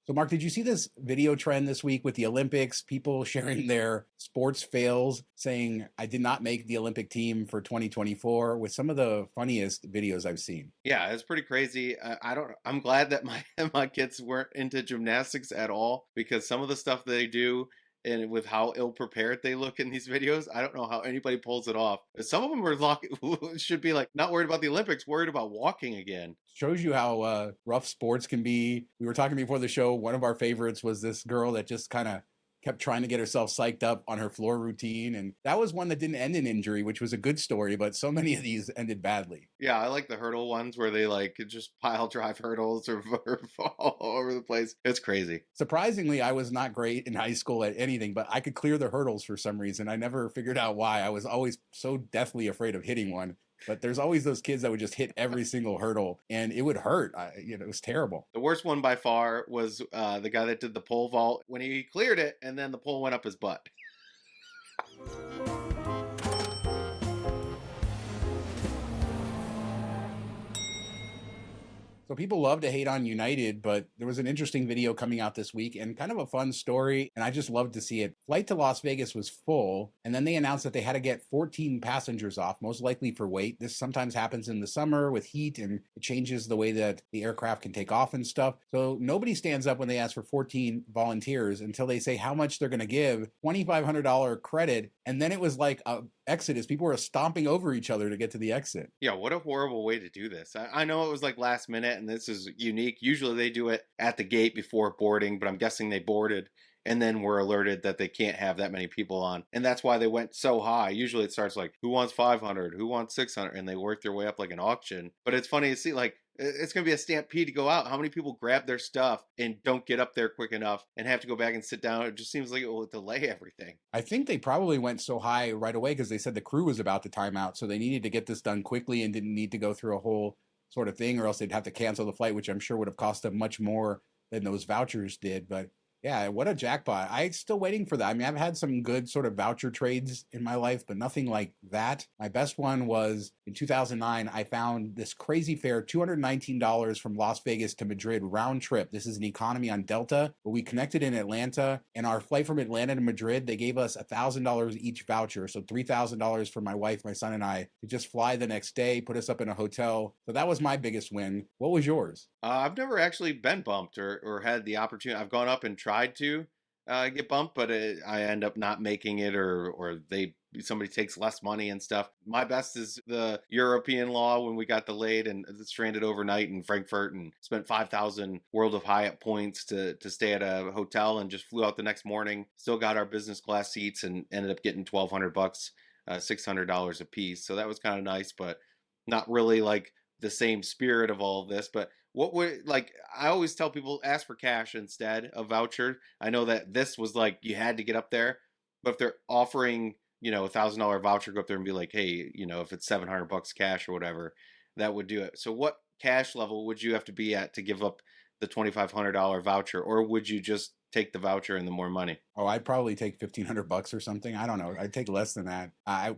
So, Mark, did you see this video trend this week with the Olympics? People sharing their sports fails, saying, I did not make the Olympic team for 2024, with some of the funniest videos I've seen. Yeah, it's pretty crazy. I'm glad that my my kids weren't into gymnastics at all because some of the stuff they do and with how ill prepared they look in these videos, I don't know how anybody pulls it off. Some of them are should be like not worried about the Olympics, worried about walking again. Shows you how rough sports can be. We were talking before the show. One of our favorites was this girl that just kind of kept trying to get herself psyched up on her floor routine. And that was one that didn't end in injury, which was a good story. But so many of these ended badly. Yeah, I like the hurdle ones where they like just pile drive hurdles or fall all over the place. It's crazy. Surprisingly, I was not great in high school at anything, but I could clear the hurdles for some reason. I never figured out why. I was always so deathly afraid of hitting one. But there's always those kids that would just hit every single hurdle, and it would hurt. It was terrible. The worst one by far was the guy that did the pole vault when he cleared it, and then the pole went up his butt. So people love to hate on United, but there was an interesting video coming out this week and kind of a fun story, and I just loved to see it. Flight to Las Vegas was full, and then they announced that they had to get 14 passengers off, most likely for weight. This sometimes happens in the summer with heat, and it changes the way that the aircraft can take off and stuff. So nobody stands up when they ask for 14 volunteers until they say how much they're going to give, $2,500 credit, and then it was like a exodus. People were stomping over each other to get to the exit. Yeah, what a horrible way to do this. I know it was like last minute and this is unique. Usually they do it at the gate before boarding, but I'm guessing they boarded and then were alerted that they can't have that many people on. And that's why they went so high. Usually it starts like, who wants 500? Who wants 600? And they work their way up like an auction. But it's funny to see, like, it's going to be a stampede to go out. How many people grab their stuff and don't get up there quick enough and have to go back and sit down? It just seems like it will delay everything. I think they probably went so high right away because they said the crew was about to time out. So they needed to get this done quickly and didn't need to go through a whole sort of thing, or else they'd have to cancel the flight, which I'm sure would have cost them much more than those vouchers did. But yeah, what a jackpot. I'm still waiting for that. I mean, I've had some good sort of voucher trades in my life, but nothing like that. My best one was in 2009. I found this crazy fare, $219 from Las Vegas to Madrid round trip. This is an economy on Delta, but we connected in Atlanta, and our flight from Atlanta to Madrid, they gave us $1,000 each voucher. So $3,000 for my wife, my son, and I to just fly the next day, put us up in a hotel. So that was my biggest win. What was yours? I've never actually been bumped or had the opportunity. I've gone up and tried to get bumped, but I end up not making it, or somebody takes less money and stuff. My best is the European law when we got delayed and stranded overnight in Frankfurt and spent 5,000 World of Hyatt points to stay at a hotel and just flew out the next morning. Still got our business class seats and ended up getting $1,200, $600 a piece. So that was kind of nice, but not really like the same spirit of all of this. But what would, like, I always tell people ask for cash instead of voucher. I know that this was like you had to get up there, but if they're offering, $1,000 voucher, go up there and be like, hey, if it's $700 cash or whatever, that would do it. So what cash level would you have to be at to give up the $2,500 voucher, or would you just take the voucher and the more money? Oh, I'd probably take $1,500 or something. I don't know. I'd take less than that.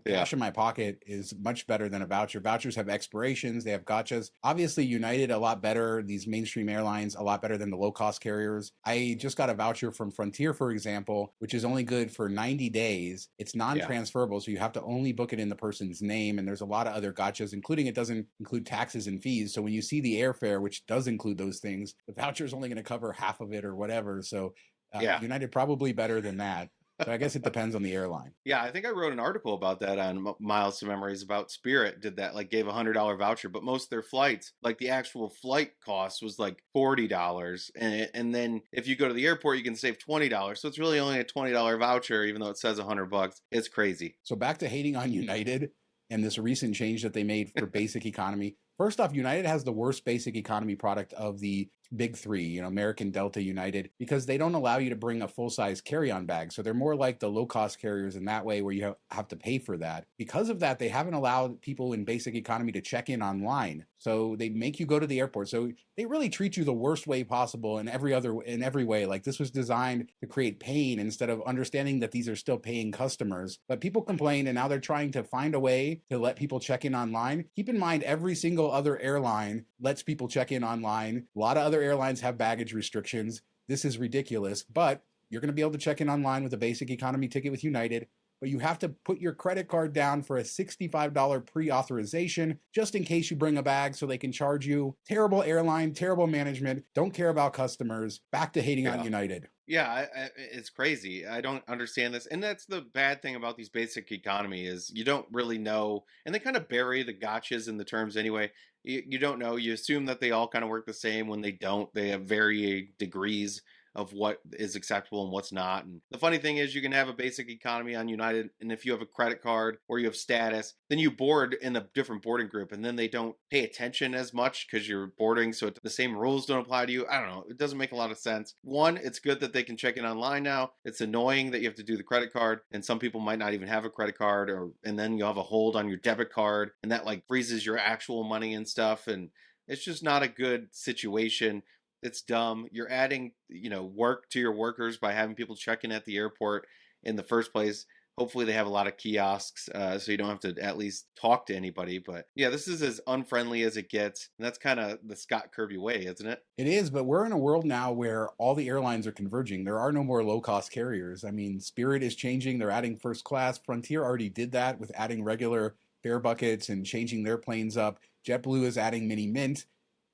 Cash in my pocket is much better than a voucher. Vouchers have expirations. They have gotchas. Obviously, United, a lot better. These mainstream airlines, a lot better than the low-cost carriers. I just got a voucher from Frontier, for example, which is only good for 90 days. It's non-transferable, so you have to only book it in the person's name. And there's a lot of other gotchas, including it doesn't include taxes and fees. So when you see the airfare, which does include those things, the voucher is only going to cover half of it or whatever. So United probably better than that. So I guess it depends on the airline. Yeah, I think I wrote an article about that on Miles to Memories about Spirit did that, like gave $100 voucher, but most of their flights, like the actual flight cost was like $40. And then if you go to the airport, you can save $20. So it's really only a $20 voucher, even though it says $100. It's crazy. So back to hating on United and this recent change that they made for basic economy. First off, United has the worst basic economy product of the big three, American, Delta, United, because they don't allow you to bring a full-size carry-on bag. So they're more like the low-cost carriers in that way where you have to pay for that. Because of that, they haven't allowed people in basic economy to check in online. So they make you go to the airport. So they really treat you the worst way possible in every way. Like this was designed to create pain instead of understanding that these are still paying customers. But people complain, and now they're trying to find a way to let people check in online. Keep in mind, every single other airline lets people check in online. A lot of other airlines have baggage restrictions. this is ridiculous, but you're going to be able to check in online with a basic economy ticket with United, but you have to put your credit card down for a $65 pre-authorization just in case you bring a bag so they can charge you. Terrible airline, terrible management, don't care about customers, back to hating on Yeah. United. Yeah, it's crazy. I don't understand this, and that's the bad thing about these basic economy is you don't really know, and they kind of bury the gotchas in the terms anyway. You don't know. You assume that they all kind of work the same when they don't. They have varying degrees of what is acceptable and what's not. And the funny thing is, you can have a basic economy on United, and if you have a credit card or you have status, then you board in a different boarding group, and then they don't pay attention as much because you're boarding, so the same rules don't apply to you. I don't know. It doesn't make a lot of sense. One, it's good that they can check in online now. It's annoying that you have to do the credit card, and some people might not even have a credit card, and then you'll have a hold on your debit card, and that like freezes your actual money and stuff, and it's just not a good situation. It's dumb. You're adding, work to your workers by having people check in at the airport in the first place. Hopefully they have a lot of kiosks, so you don't have to at least talk to anybody. But yeah, this is as unfriendly as it gets. And that's kind of the Scott Kirby way, isn't it? It is, but we're in a world now where all the airlines are converging. There are no more low-cost carriers. I mean, Spirit is changing. They're adding first class. Frontier already did that with adding regular fare buckets and changing their planes up. JetBlue is adding mini mint.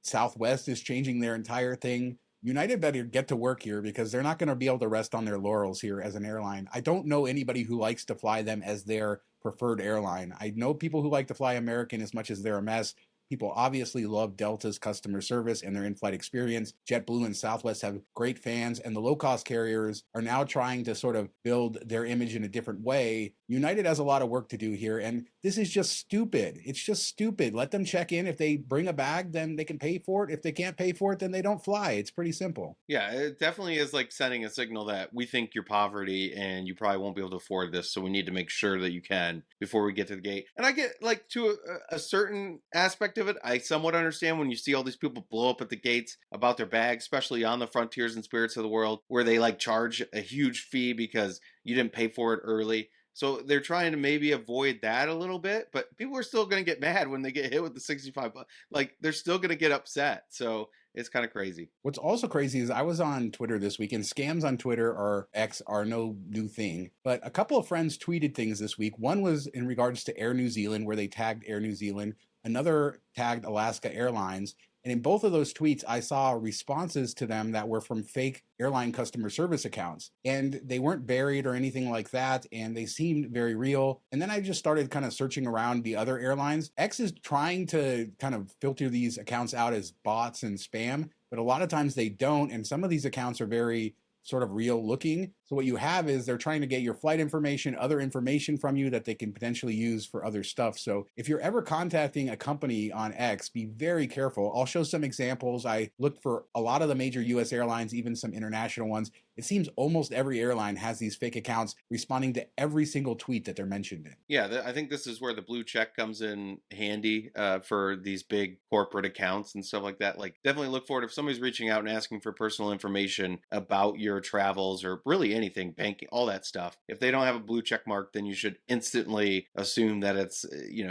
Southwest is changing their entire thing. United better get to work here because they're not going to be able to rest on their laurels here as an airline. I don't know anybody who likes to fly them as their preferred airline. I know people who like to fly American as much as they're a mess. People obviously love Delta's customer service and their in-flight experience. JetBlue and Southwest have great fans, and the low-cost carriers are now trying to sort of build their image in a different way. United has a lot of work to do here, and this is just stupid. It's just stupid. Let them check in. If they bring a bag, then they can pay for it. If they can't pay for it, then they don't fly. It's pretty simple. Yeah, it definitely is like sending a signal that we think you're poverty and you probably won't be able to afford this, so we need to make sure that you can before we get to the gate. And I get like to a certain aspect of it, I somewhat understand when you see all these people blow up at the gates about their bags, especially on the Frontiers and Spirits of the world, where they like charge a huge fee because you didn't pay for it early. So they're trying to maybe avoid that a little bit, but people are still going to get mad when they get hit with the 65 bucks. Like they're still going to get upset. So it's kind of crazy. What's also crazy is I was on Twitter this week, and scams on Twitter or X are no new thing. But a couple of friends tweeted things this week. One was in regards to Air New Zealand, where they tagged Air New Zealand. Another tagged Alaska Airlines. And in both of those tweets, I saw responses to them that were from fake airline customer service accounts. And they weren't buried or anything like that. And they seemed very real. And then I just started kind of searching around the other airlines. X is trying to kind of filter these accounts out as bots and spam, but a lot of times they don't. And some of these accounts are very sort of real looking. So what you have is they're trying to get your flight information, other information from you that they can potentially use for other stuff. So if you're ever contacting a company on X, be very careful. I'll show some examples. I looked for a lot of the major US airlines, even some international ones. It seems almost every airline has these fake accounts responding to every single tweet that they're mentioned in. Yeah, I think this is where the blue check comes in handy for these big corporate accounts and stuff like that. Like, definitely look for it if somebody's reaching out and asking for personal information about your travels or really anything, banking, all that stuff. If they don't have a blue check mark, then you should instantly assume that it's,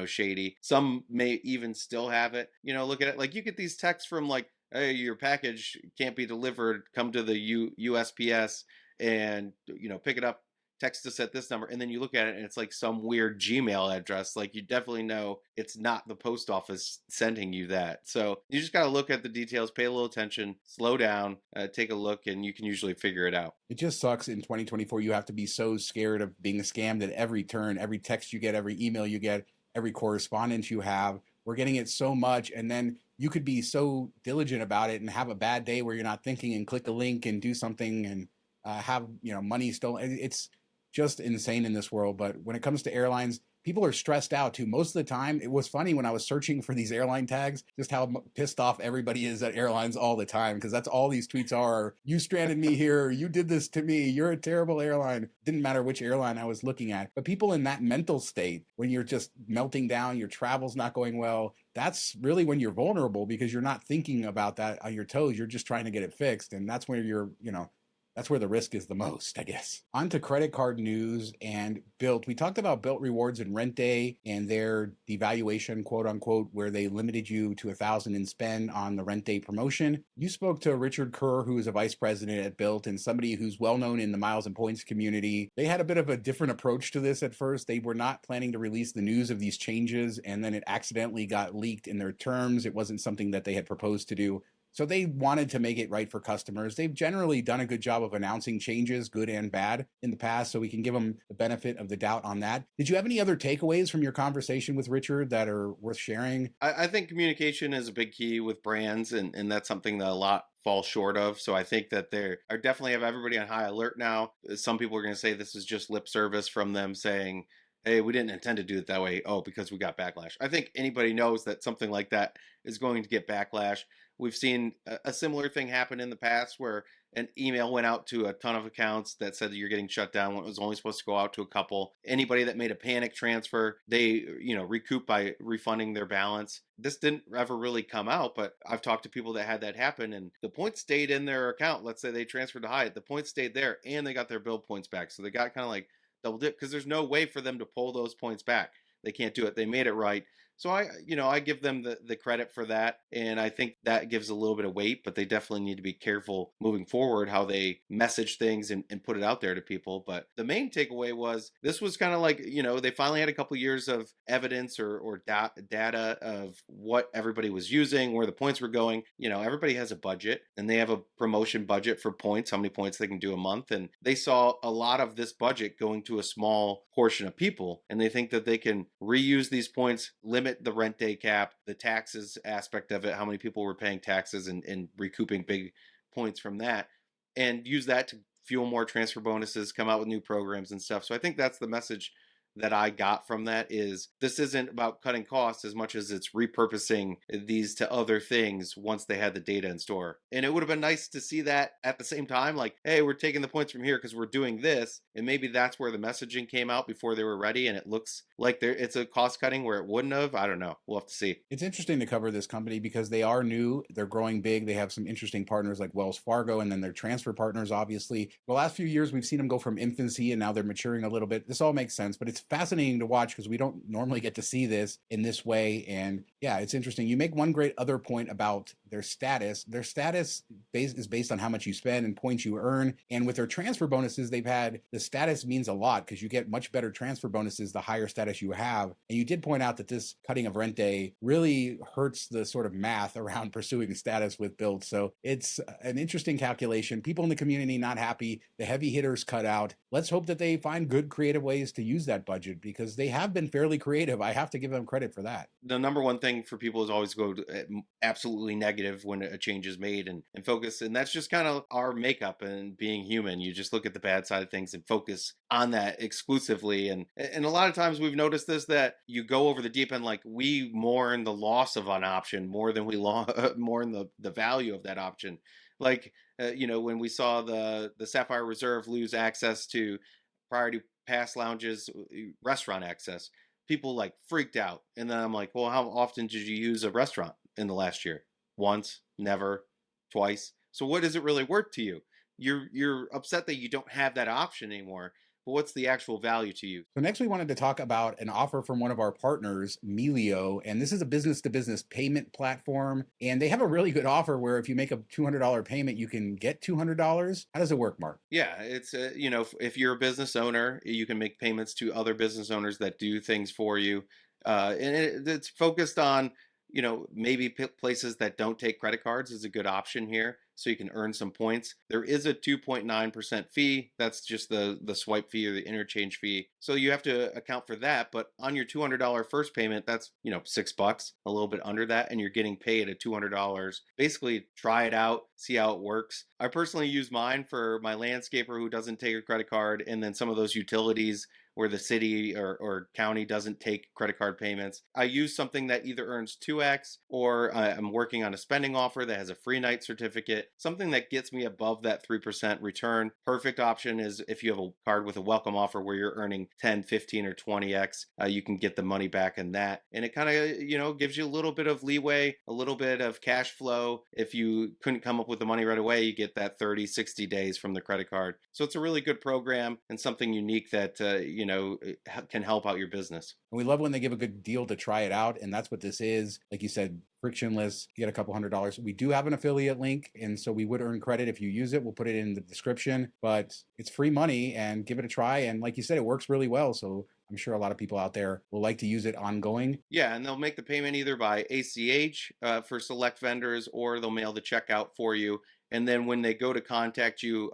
shady. Some may even still have it. Look at it like you get these texts from like, hey, your package can't be delivered. Come to the USPS and, pick it up. Text us at this number, and then you look at it and it's like some weird Gmail address. Like you definitely know it's not the post office sending you that. So you just got to look at the details, pay a little attention, slow down, take a look, and you can usually figure it out. It just sucks in 2024. You have to be so scared of being scammed at every turn, every text you get, every email you get, every correspondence you have. We're getting it so much, and then you could be so diligent about it and have a bad day where you're not thinking and click a link and do something and have money stolen. It's just insane in this world. But when it comes to airlines, people are stressed out too. Most of the time, it was funny when I was searching for these airline tags, just how pissed off everybody is at airlines all the time, because that's all these tweets are. You stranded me here. You did this to me. You're a terrible airline. Didn't matter which airline I was looking at. But people in that mental state, when you're just melting down, your travel's not going well, that's really when you're vulnerable because you're not thinking about that on your toes. You're just trying to get it fixed. And that's when you're, that's where the risk is the most, I guess. On to credit card news and Bilt. We talked about Bilt rewards and rent day and their devaluation, quote unquote, where they limited you to 1,000 in spend on the rent day promotion. You spoke to Richard Kerr, who is a vice president at Bilt and somebody who's well known in the miles and points community. They had a bit of a different approach to this at first. They were not planning to release the news of these changes, and then it accidentally got leaked in their terms. It wasn't something that they had proposed to do. So they wanted to make it right for customers. They've generally done a good job of announcing changes, good and bad, in the past, so we can give them the benefit of the doubt on that. Did you have any other takeaways from your conversation with Richard that are worth sharing? I think communication is a big key with brands, and that's something that a lot fall short of. So I think that they are definitely have everybody on high alert now. Some people are going to say this is just lip service from them saying, hey, we didn't intend to do it that way. Oh, because we got backlash. I think anybody knows that something like that is going to get backlash. We've seen a similar thing happen in the past where an email went out to a ton of accounts that said that you're getting shut down when it was only supposed to go out to a couple. Anybody that made a panic transfer, they, recoup by refunding their balance. This didn't ever really come out, but I've talked to people that had that happen and the points stayed in their account. Let's say they transferred to Hyatt, the points stayed there and they got their bill points back. So they got kind of like double dip because there's no way for them to pull those points back. They can't do it. They made it right. So I give them the credit for that. And I think that gives a little bit of weight, but they definitely need to be careful moving forward how they message things and put it out there to people. But the main takeaway was this was kind of like, they finally had a couple years of evidence or data of what everybody was using, where the points were going. Everybody has a budget and they have a promotion budget for points, how many points they can do a month. And they saw a lot of this budget going to a small portion of people. And they think that they can reuse these points, limit the rent day cap, the taxes aspect of it, how many people were paying taxes and recouping big points from that, and use that to fuel more transfer bonuses, come out with new programs and stuff. So I think that's the message that I got from that is this isn't about cutting costs as much as it's repurposing these to other things once they had the data in store. And it would have been nice to see that at the same time, like, hey, we're taking the points from here because we're doing this. And maybe that's where the messaging came out before they were ready. And it looks like it's a cost cutting where it wouldn't have. I don't know. We'll have to see. It's interesting to cover this company because they are new. They're growing big. They have some interesting partners like Wells Fargo and then their transfer partners, obviously. The last few years, we've seen them go from infancy and now they're maturing a little bit. This all makes sense, but it's fascinating to watch because we don't normally get to see this in this way. And yeah, it's interesting. You make one great other point about their status. Their status is based on how much you spend and points you earn. And with their transfer bonuses, they've had the status means a lot because you get much better transfer bonuses the higher status you have. And you did point out that this cutting of rent day really hurts the sort of math around pursuing status with Bilt. So it's an interesting calculation. People in the community not happy. The heavy hitters cut out. Let's hope that they find good creative ways to use that budget because they have been fairly creative. I have to give them credit for that. The number one thing for people is always go to absolutely negative when a change is made and focus. And that's just kind of our makeup and being human. You just look at the bad side of things and focus on that exclusively. And a lot of times we've noticed this, that you go over the deep end, like we mourn the loss of an option more than we mourn the value of that option. Like, when we saw the Sapphire Reserve lose access to priority pass lounges, restaurant access, people like freaked out. And then I'm like, well, how often did you use a restaurant in the last year? Once, never, twice. So what is it really worth to you? You're upset that you don't have that option anymore. But what's the actual value to you? So next we wanted to talk about an offer from one of our partners, Melio, and this is a business-to-business payment platform. And they have a really good offer where if you make a $200 payment, you can get $200. How does it work, Mark? Yeah, it's if you're a business owner, you can make payments to other business owners that do things for you, and it's focused on maybe places that don't take credit cards is a good option here. So you can earn some points. There is a 2.9% fee. That's just the swipe fee or the interchange fee. So you have to account for that. But on your $200 first payment, that's $6, a little bit under that, and you're getting paid at $200. Basically, try it out, see how it works. I personally use mine for my landscaper who doesn't take a credit card, and then some of those utilities where the city or county doesn't take credit card payments. I use something that either earns 2x, or I'm working on a spending offer that has a free night certificate, something that gets me above that 3% return. Perfect option is if you have a card with a welcome offer where you're earning 10, 15, or 20x, you can get the money back in that. And it kind of, gives you a little bit of leeway, a little bit of cash flow. If you couldn't come up with the money right away, you get that 30, 60 days from the credit card. So it's a really good program and something unique that, can help out your business. And we love when they give a good deal to try it out. And that's what this is. Like you said, frictionless, you get a couple $100s. We do have an affiliate link, and so we would earn credit if you use it. We'll put it in the description, but it's free money, and give it a try. And like you said, it works really well. So I'm sure a lot of people out there will like to use it ongoing. Yeah, and they'll make the payment either by ACH for select vendors, or they'll mail the check out for you. And then when they go to contact you,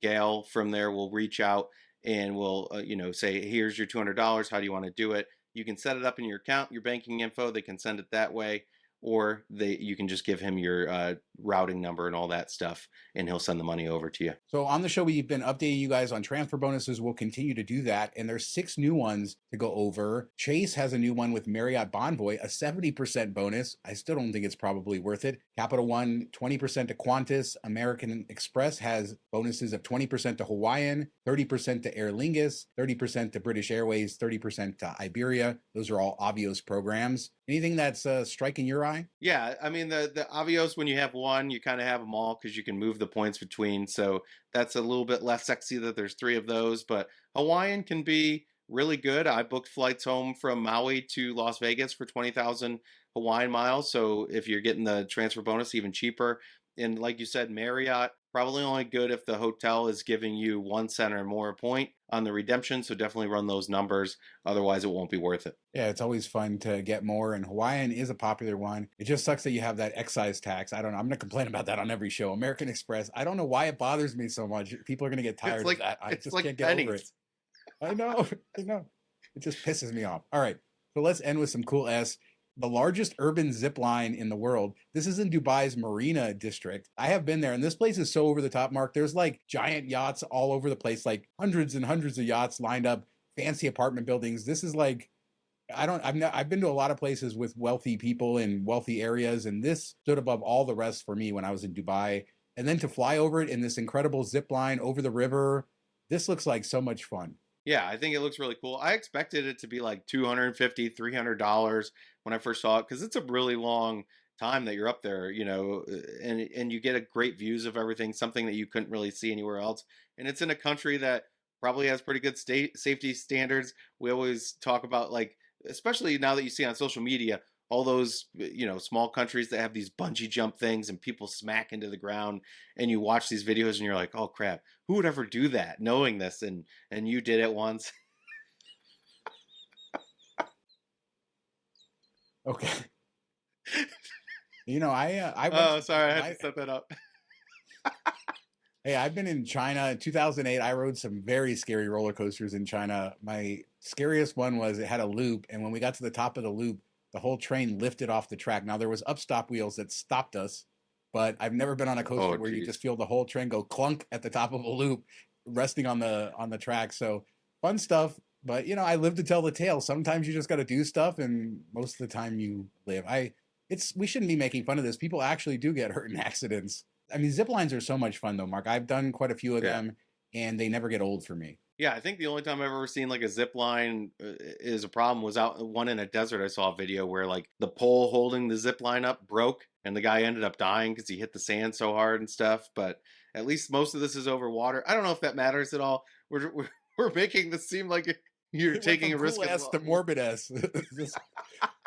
Gail from there will reach out and will, say, here's your $200. How do you want to do it? You can set it up in your account, your banking info. They can send it that way, or you can just give him your routing number and all that stuff, and he'll send the money over to you. So on the show, we've been updating you guys on transfer bonuses. We'll continue to do that. And there's 6 new ones to go over. Chase has a new one with Marriott Bonvoy, a 70% bonus. I still don't think it's probably worth it. Capital One, 20% to Qantas. American Express has bonuses of 20% to Hawaiian, 30% to Aer Lingus, 30% to British Airways, 30% to Iberia. Those are all Avios programs. Anything that's striking your eye? Yeah, I mean, the Avios, when you have one, you kind of have them all because you can move the points between. So that's a little bit less sexy that there's 3 of those. But Hawaiian can be really good. I booked flights home from Maui to Las Vegas for 20,000 Hawaiian miles. So if you're getting the transfer bonus, even cheaper. And like you said, Marriott, probably only good if the hotel is giving you 1 cent or more a point on the redemption. So definitely run those numbers. Otherwise, it won't be worth it. Yeah, it's always fun to get more, and Hawaiian is a popular one. It just sucks that you have that excise tax. I don't know. I'm going to complain about that on every show. American Express, I don't know why it bothers me so much. People are going to get tired of that. I just can't get over it. I know. It just pisses me off. All right, so let's end with some cool S. The largest urban zip line in the world. This is in Dubai's Marina district. I have been there, and this place is so over the top, Mark. There's like giant yachts all over the place, like hundreds and hundreds of yachts lined up, fancy apartment buildings. This is like, I've been to a lot of places with wealthy people in wealthy areas, and this stood above all the rest for me when I was in Dubai. And then to fly over it in this incredible zip line over the river, this looks like so much fun. Yeah, I think it looks really cool. I expected it to be like $250, $300 when I first saw it, because it's a really long time that you're up there, and you get a great views of everything, something that you couldn't really see anywhere else. And it's in a country that probably has pretty good safety standards. We always talk about, like, especially now that you see on social media, all those, small countries that have these bungee jump things and people smack into the ground, and you watch these videos and you're like, oh crap, who would ever do that knowing this? And you did it once. Okay. I oh, sorry, I had to set that up. Hey, I've been in China in 2008. I rode some very scary roller coasters in China. My scariest one was it had a loop, and when we got to the top of the loop, the whole train lifted off the track. Now there was upstop wheels that stopped us, but I've never been on a coaster where you just feel the whole train go clunk at the top of a loop, resting on the track. So fun stuff. But I live to tell the tale. Sometimes you just got to do stuff, and most of the time you live. We shouldn't be making fun of this. People actually do get hurt in accidents. I mean, zip lines are so much fun though, Mark. I've done quite a few of them, and they never get old for me. Yeah, I think the only time I've ever seen like a zip line is a problem was out one in a desert. I saw a video where like the pole holding the zip line up broke, and the guy ended up dying because he hit the sand so hard and stuff. But at least most of this is over water. I don't know if that matters at all. We're making this seem like you're taking a risk. Cool S to morbid S.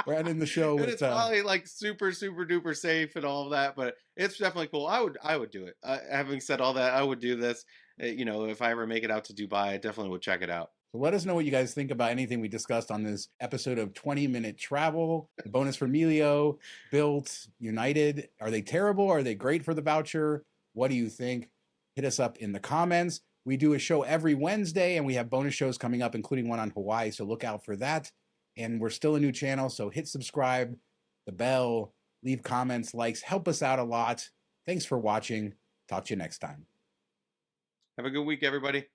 We're ending the show with, and it's probably like super super duper safe and all of that, but it's definitely cool. I would do it. Having said all that, I would do this. If I ever make it out to Dubai, I definitely would check it out. So let us know what you guys think about anything we discussed on this episode of 20-Minute Travel. The bonus for Melio, Bilt, United. Are they terrible? Are they great for the voucher? What do you think? Hit us up in the comments. We do a show every Wednesday, and we have bonus shows coming up, including one on Hawaii, so look out for that. And we're still a new channel, so hit subscribe, the bell, leave comments, likes, help us out a lot. Thanks for watching. Talk to you next time. Have a good week, everybody.